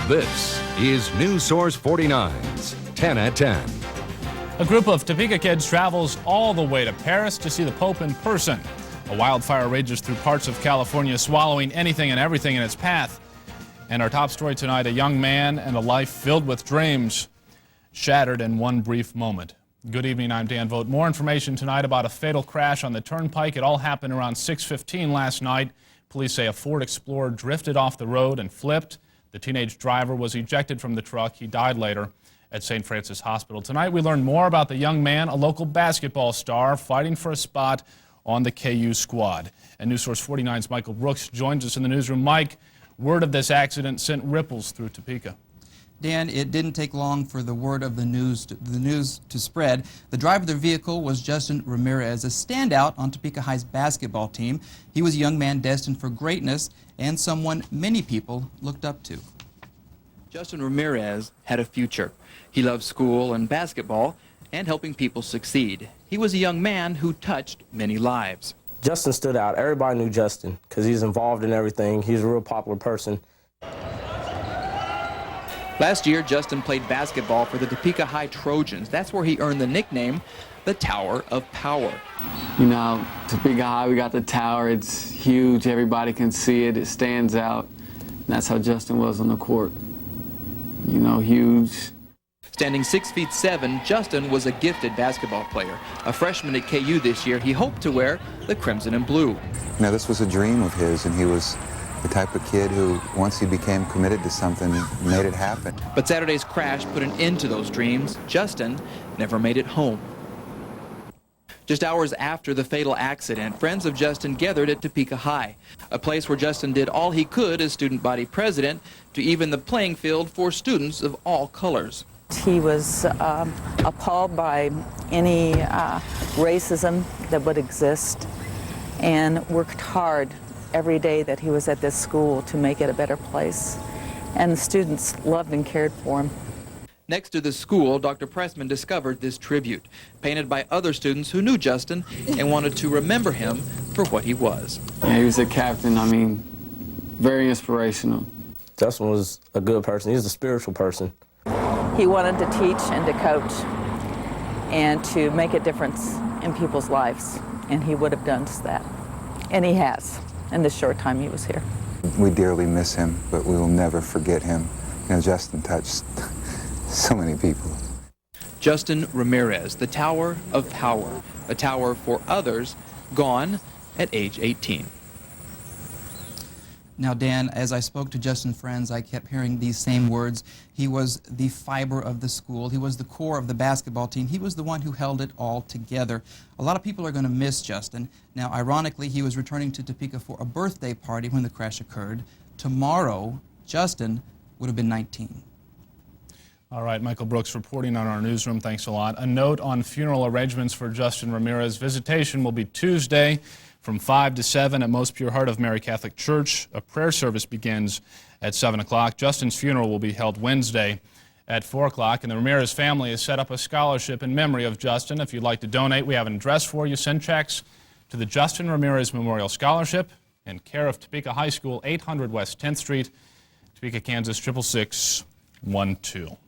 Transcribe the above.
This is News Source 49's 10 at 10. A group of Topeka kids travels all the way to Paris to see the Pope in person. A wildfire rages through parts of California, swallowing anything and everything in its path. And our top story tonight, a young man and a life filled with dreams shattered in one brief moment. Good evening, I'm Dan Vogt. More information tonight about a fatal crash on the Turnpike. It all happened around 6:15 last night. Police say a Ford Explorer drifted off the road and flipped. The teenage driver was ejected from the truck. He died later at St. Francis Hospital. Tonight we learned more about the young man, a local basketball star, fighting for a spot on the KU squad. And News Source 49's Michael Brooks joins us in the newsroom. Mike, word of this accident sent ripples through Topeka. Dan, it didn't take long for the word of the news to spread. The driver of the vehicle was Justin Ramirez, a standout on Topeka High's basketball team. He was a young man destined for greatness and someone many people looked up to. Justin Ramirez had a future. He loved school and basketball and helping people succeed. He was a young man who touched many lives. Justin stood out. Everybody knew Justin because he's involved in everything. He's a real popular person. Last year, Justin played basketball for the Topeka High Trojans. That's where he earned the nickname, the Tower of Power. You know, Topeka High, we got the tower. It's huge. Everybody can see it. It stands out. And that's how Justin was on the court. You know, huge. Standing 6'7", Justin was a gifted basketball player. A freshman at KU this year, he hoped to wear the crimson and blue. Now, this was a dream of his, and he was the type of kid who, once he became committed to something, made it happen. But Saturday's crash put an end to those dreams. Justin never made it home. Just hours after the fatal accident, friends of Justin gathered at Topeka High, a place where Justin did all he could as student body president to even the playing field for students of all colors. He was appalled by any racism that would exist and worked hard every day that he was at this school to make it a better place. And the students loved and cared for him. Next to the school, Dr. Pressman discovered this tribute, painted by other students who knew Justin and wanted to remember him for what he was. Yeah, he was a captain. I mean, very inspirational. Justin was a good person. He was a spiritual person. He wanted to teach and to coach and to make a difference in people's lives. And he would have done just that. And he has in the short time he was here. We dearly miss him, but we will never forget him. You know, Justin touched so many people. Justin Ramirez, the Tower of Power, a tower for others, gone at age 18. Now, Dan, as I spoke to Justin's friends, I kept hearing these same words. He was the fiber of the school. He was the core of the basketball team. He was the one who held it all together. A lot of people are going to miss Justin. Now, ironically, he was returning to Topeka for a birthday party when the crash occurred. Tomorrow, Justin would have been 19. All right, Michael Brooks reporting on our newsroom. Thanks a lot. A note on funeral arrangements for Justin Ramirez. Visitation will be Tuesday from 5 to 7 at Most Pure Heart of Mary Catholic Church. A prayer service begins at 7 o'clock. Justin's funeral will be held Wednesday at 4 o'clock. And the Ramirez family has set up a scholarship in memory of Justin. If you'd like to donate, we have an address for you. Send checks to the Justin Ramirez Memorial Scholarship in care of Topeka High School, 800 West 10th Street, Topeka, Kansas, 66612.